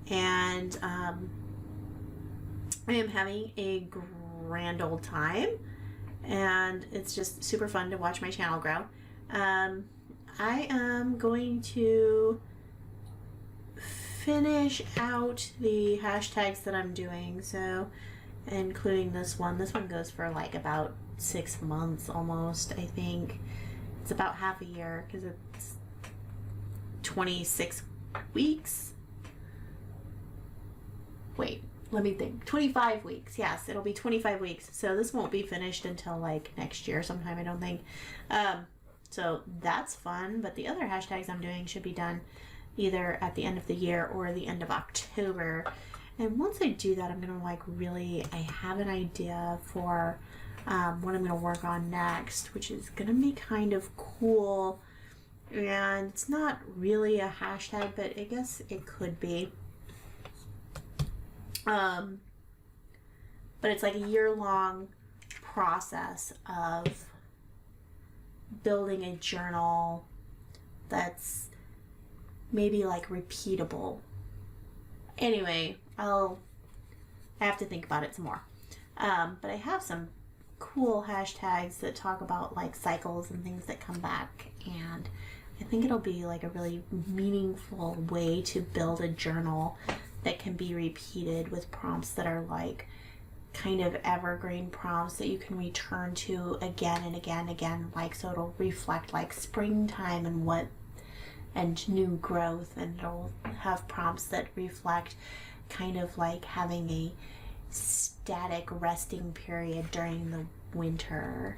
and I am having a grand old time, and it's just super fun to watch my channel grow. I am going to finish out the hashtags that I'm doing, so including this one. This one goes for like about 6 months almost, I think. It's about half a year because it's 26 weeks. Wait, let me think. 25 weeks. Yes, it'll be 25 weeks. So this won't be finished until like next year sometime, I don't think. So that's fun, but the other hashtags I'm doing should be done either at the end of the year or the end of October. And once I do that, I'm gonna I have an idea for what I'm gonna work on next, which is gonna be kind of cool. And it's not really a hashtag, but I guess it could be. But it's like a year-long process of building a journal that's maybe like repeatable. Anyway, I have to think about it some more. But I have some cool hashtags that talk about like cycles and things that come back, and I think it'll be like a really meaningful way to build a journal that can be repeated with prompts that are like kind of evergreen prompts that you can return to again and again and again, like, so it'll reflect like springtime and new growth, and it'll have prompts that reflect kind of like having a static resting period during the winter.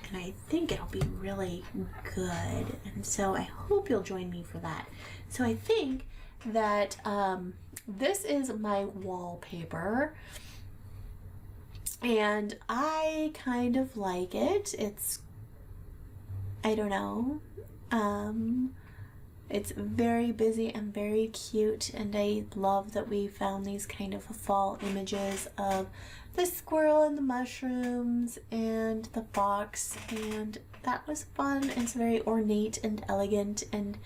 And I think it'll be really good, and so I hope you'll join me for that. So I think that this is my wallpaper, and I kind of like it. It's, I don't know, it's very busy and very cute, and I love that we found these kind of fall images of the squirrel and the mushrooms and the fox, and that was fun. It's very ornate and elegant, and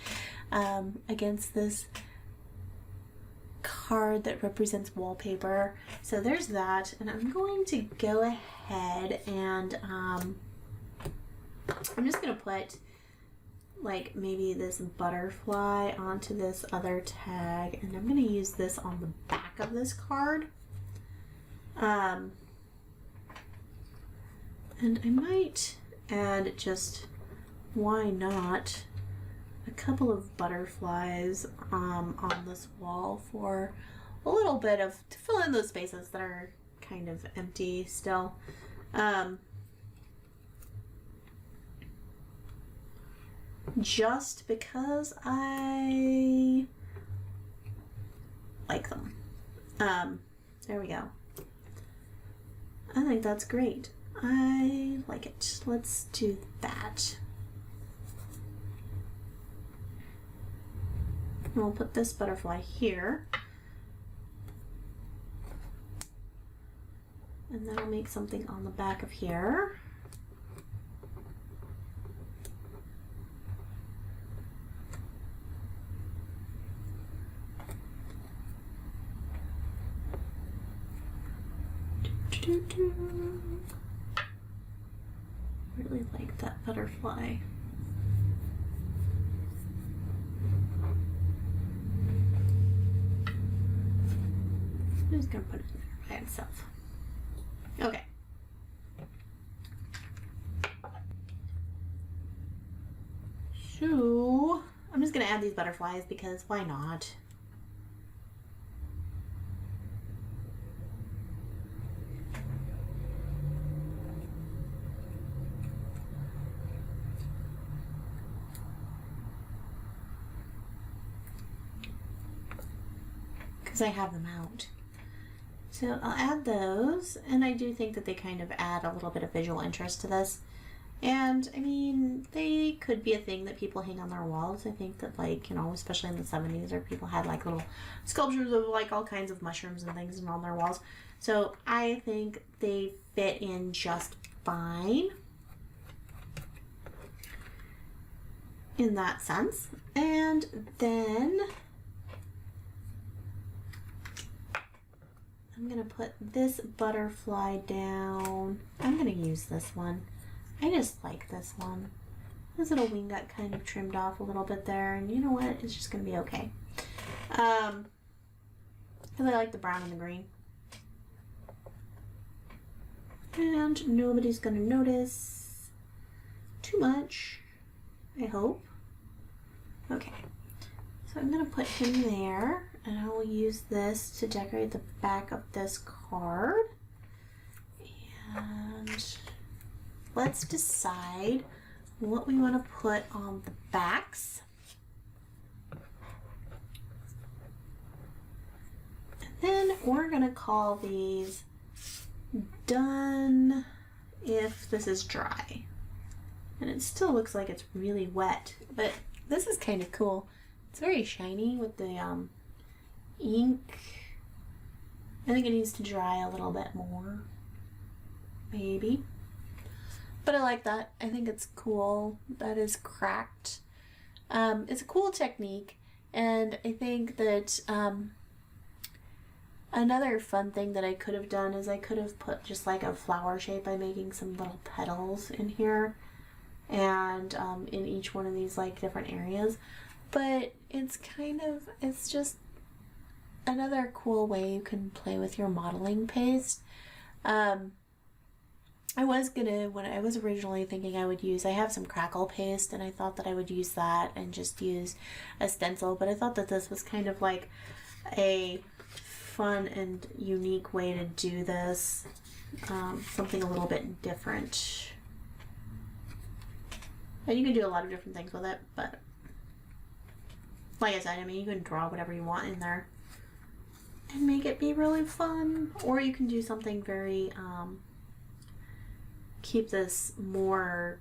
against this card that represents wallpaper. So there's that, and I'm going to go ahead and I'm just gonna put like maybe this butterfly onto this other tag, and I'm gonna use this on the back of this card. And I might add, just why not, a couple of butterflies on this wall for a little bit of, to fill in those spaces that are kind of empty still. Just because I like them. There we go. I think that's great. I like it. Let's do that. We'll put this butterfly here. And then I'll make something on the back of here. Really like that butterfly. I'm just gonna put it there by itself. Okay. So I'm just gonna add these butterflies because why not? Because I have them out. So I'll add those, and I do think that they kind of add a little bit of visual interest to this. And I mean, they could be a thing that people hang on their walls. I think that, like, you know, especially in the 70s, where people had like little sculptures of like all kinds of mushrooms and things on their walls. So I think they fit in just fine in that sense. And then I'm gonna put this butterfly down. I'm gonna use this one. I just like this one. This little wing got kind of trimmed off a little bit there, and you know what? It's just gonna be okay. Because I like the brown and the green. And nobody's gonna notice too much, I hope. Okay, so I'm gonna put him there, and I will use this to decorate the back of this card. And let's decide what we want to put on the backs. And then we're going to call these done if this is dry. And it still looks like it's really wet, but this is kind of cool. It's very shiny with the ink. I think it needs to dry a little bit more, maybe. But I like that. I think it's cool. That is cracked. It's a cool technique, and I think that another fun thing that I could have done is I could have put just like a flower shape by making some little petals in here, and in each one of these like different areas. But it's just another cool way you can play with your modeling paste. When I was originally thinking I have some crackle paste, and I thought that I would use that and just use a stencil, but I thought that this was kind of like a fun and unique way to do this, something a little bit different. And you can do a lot of different things with it, but like I said, I mean, you can draw whatever you want in there and make it be really fun, or you can do something very, keep this more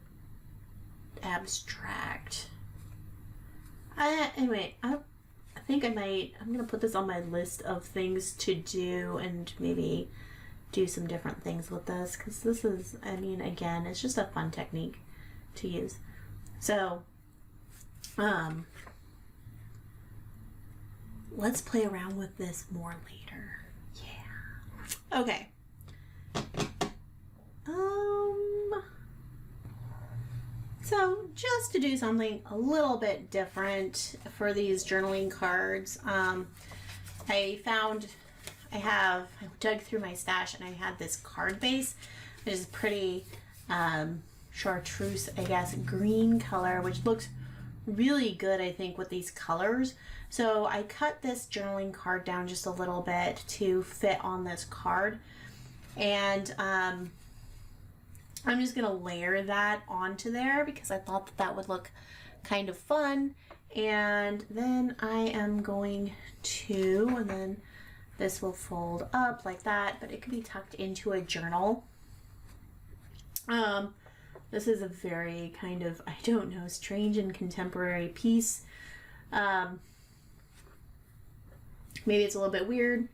abstract. Anyway, I think I'm gonna put this on my list of things to do and maybe do some different things with this, because this is, I mean, again, it's just a fun technique to use. So, let's play around with this more later. Yeah. Okay. So just to do something a little bit different for these journaling cards, I dug through my stash and I had this card base, which is pretty chartreuse, I guess, green color, which looks really good, I think, with these colors. So I cut this journaling card down just a little bit to fit on this card, and I'm just gonna layer that onto there because I thought that that would look kind of fun. And then I am going to, and then this will fold up like that, but it could be tucked into a journal. This is a very kind of, I don't know, strange and contemporary piece. Maybe it's a little bit weird.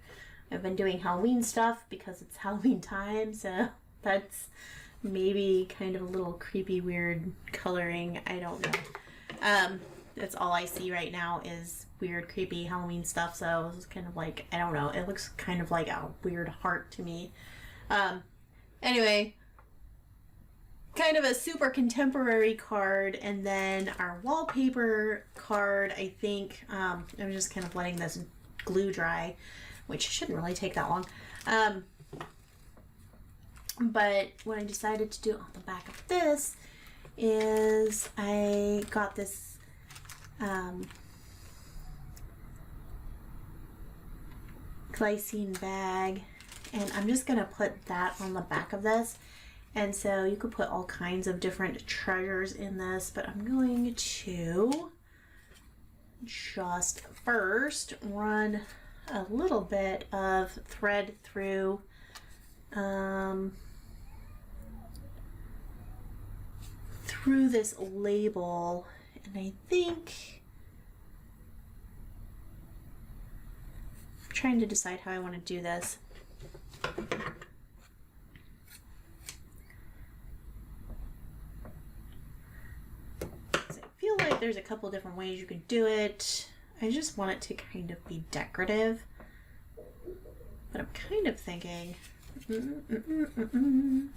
I've been doing Halloween stuff because it's Halloween time, so that's maybe kind of a little creepy, weird coloring. I don't know. That's all I see right now is weird, creepy Halloween stuff, so it's kind of like, I don't know, it looks kind of like a weird heart to me. Anyway, kind of a super contemporary card, and then our wallpaper card, I think, I'm just kind of letting this glue dry, which shouldn't really take that long. But what I decided to do on the back of this is I got this glycine bag, and I'm just gonna put that on the back of this. And so you could put all kinds of different treasures in this, but I'm going to just first run a little bit of thread through through this label, and I think I'm trying to decide how I want to do this. I feel like there's a couple different ways you could do it. I just want it to kind of be decorative, but I'm kind of thinking that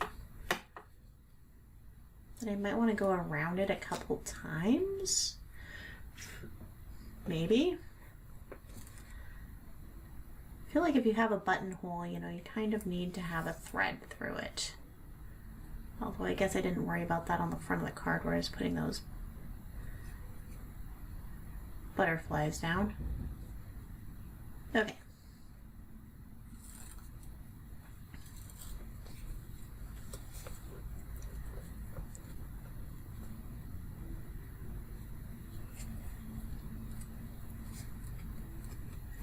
I might want to go around it a couple times, maybe. I feel like if you have a buttonhole, you know, you kind of need to have a thread through it. Although I guess I didn't worry about that on the front of the card where I was putting those butterflies down. Okay.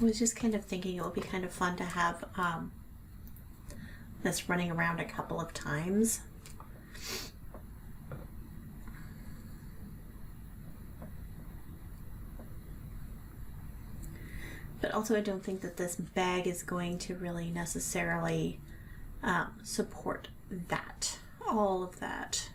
I was just kind of thinking it would be kind of fun to have this running around a couple of times. But also I don't think that this bag is going to really necessarily support that, all of that.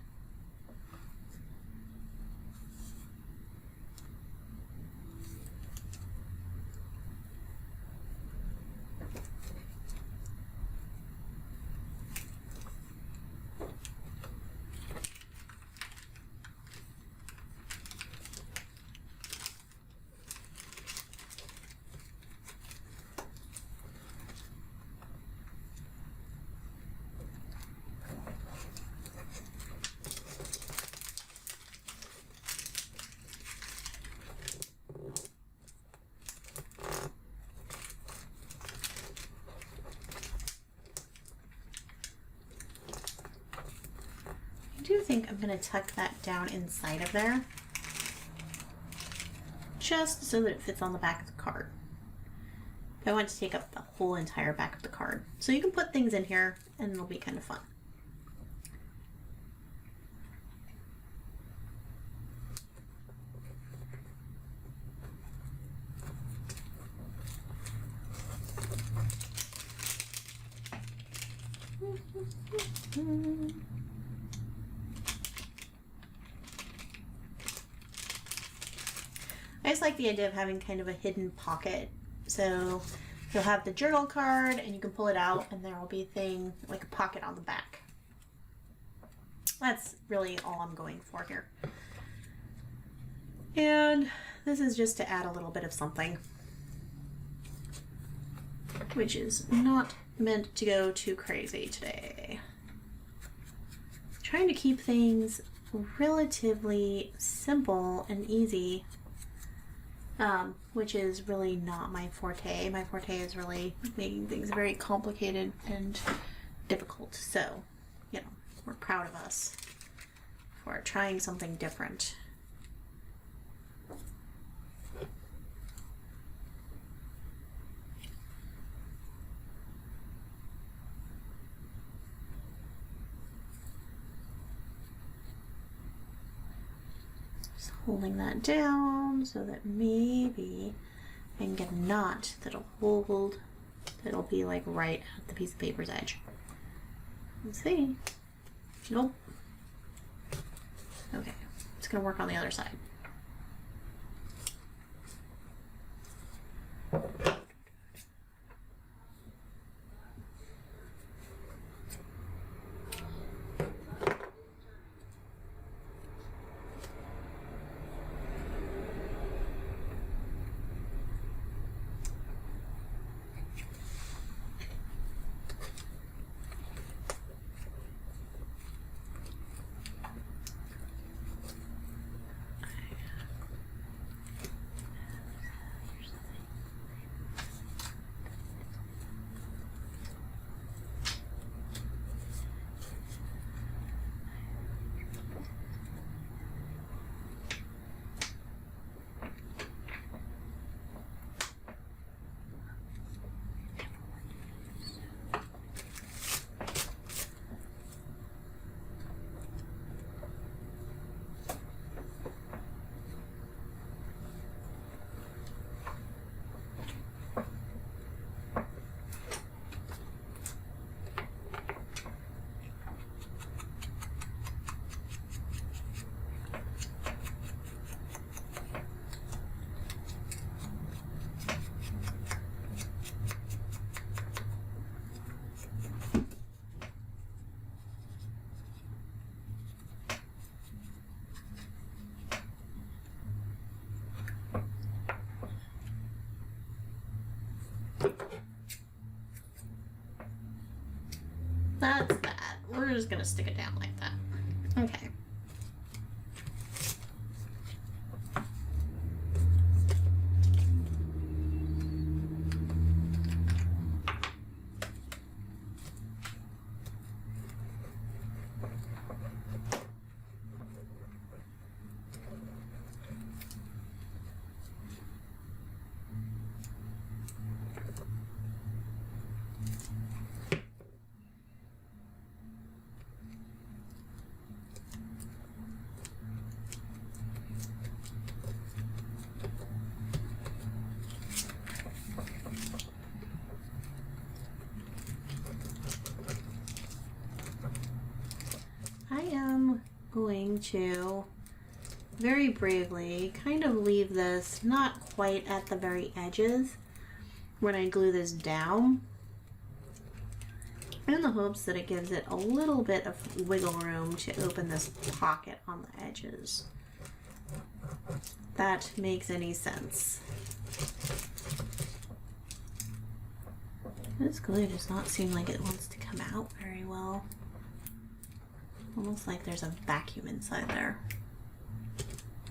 I do think I'm going to tuck that down inside of there, just so that it fits on the back of the card. I want to take up the whole entire back of the card. So you can put things in here and it'll be kind of fun. I just like the idea of having kind of a hidden pocket. So you'll have the journal card and you can pull it out and there will be a thing like a pocket on the back. That's really all I'm going for here. And this is just to add a little bit of something, which is not meant to go too crazy today. Trying to keep things relatively simple and easy. Which is really not my forte. My forte is really making things very complicated and difficult. So, you know, we're proud of us for trying something different. Holding that down so that maybe I can get a knot that'll hold, that'll be like right at the piece of paper's edge. Let's see. Nope. Okay, it's gonna work on the other side. that's that. We're just gonna stick it down like that. Okay. I am going to very bravely kind of leave this not quite at the very edges when I glue this down, in the hopes that it gives it a little bit of wiggle room to open this pocket on the edges. If that makes any sense. This glue does not seem like it wants to come out very well. Almost like there's a vacuum inside there.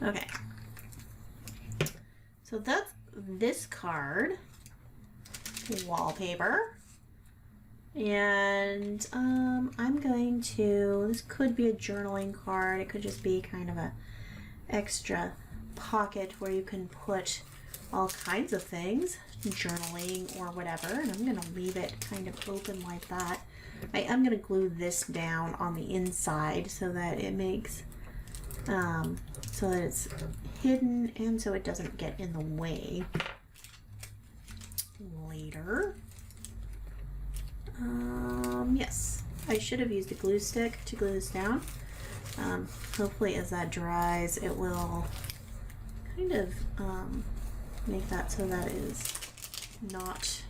Okay. So that's this card. Wallpaper. And I'm going to, this could be a journaling card. It could just be kind of a extra pocket where you can put all kinds of things, journaling or whatever. And I'm going to leave it kind of open like that. I am going to glue this down on the inside so that it makes, so that it's hidden and so it doesn't get in the way later. Yes, I should have used a glue stick to glue this down. Hopefully as that dries, it will kind of make that so that it is not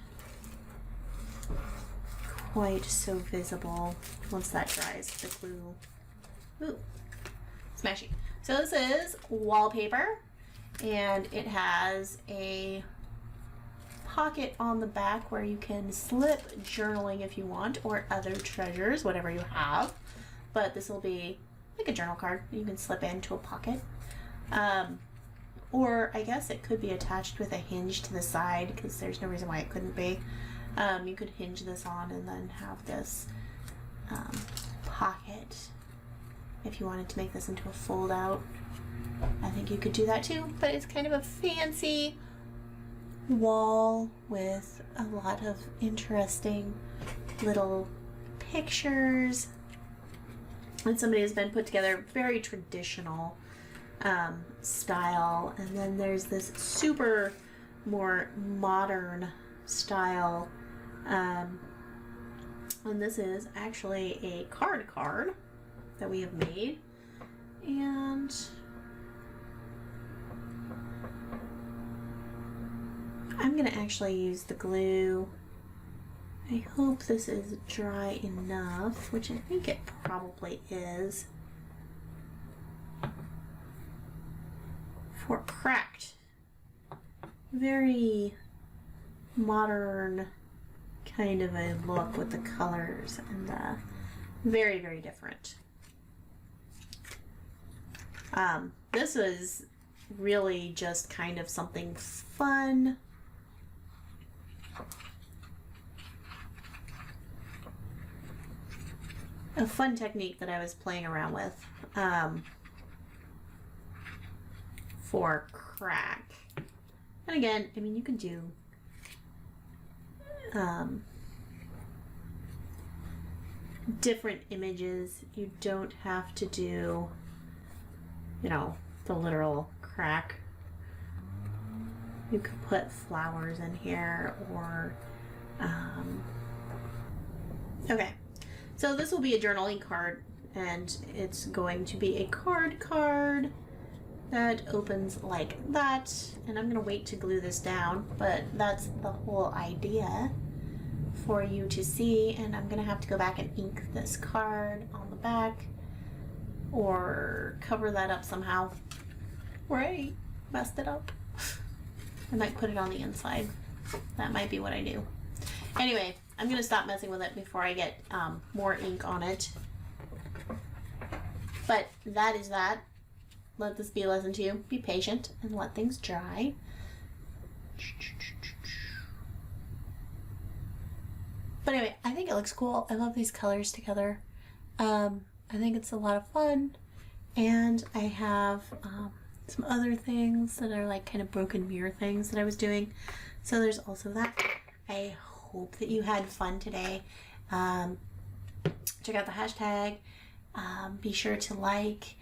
quite so visible once that dries. The glue, ooh, smashy. So this is Wallpaper, and it has a pocket on the back where you can slip journaling if you want, or other treasures, whatever you have. But this will be like a journal card you can slip into a pocket. Or I guess it could be attached with a hinge to the side, because there's no reason why it couldn't be. You could hinge this on and then have this pocket if you wanted to make this into a fold out. I think you could do that too, but it's kind of a fancy wall with a lot of interesting little pictures. And somebody has been put together very traditional style, and then there's this super more modern style, and this is actually a card that we have made, and I'm gonna actually use the glue. I hope this is dry enough, which I think it probably is, for cracked, very modern kind of a look with the colors, and very, very different. This was really just kind of something fun. A fun technique that I was playing around with for crack. And again, I mean, you can do different images. You don't have to do, you know, the literal crack. You could put flowers in here, or okay. So this will be a journaling card, and it's going to be a card that opens like that. And I'm going to wait to glue this down, but that's the whole idea for you to see. And I'm going to have to go back and ink this card on the back, or cover that up somehow, or I messed it up. I might put it on the inside. That might be what I do. Anyway, I'm going to stop messing with it before I get more ink on it. But that is that. Let this be a lesson to you. Be patient and let things dry. But anyway, I think it looks cool. I love these colors together. I think it's a lot of fun. And I have some other things that are like kind of broken mirror things that I was doing. So there's also that. I hope that you had fun today. Check out the hashtag. Be sure to like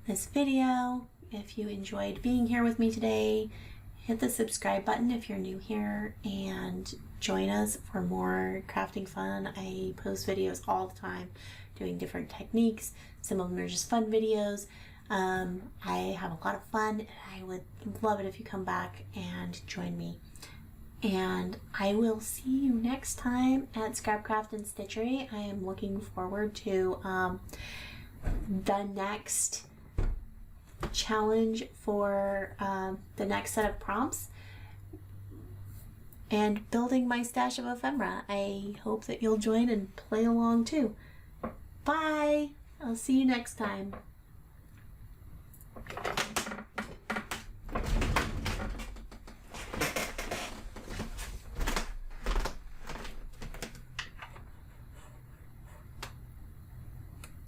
this video if you enjoyed being here with me today. Hit the subscribe button if you're new here and join us for more crafting fun. I post videos all the time doing different techniques. Some of them are just fun videos. I have a lot of fun and I would love it if you come back and join me. And I will see you next time at Scrapcraft and Stitchery. I am looking forward to the next challenge for the next set of prompts and building my stash of ephemera. I hope that you'll join and play along too. Bye! I'll see you next time.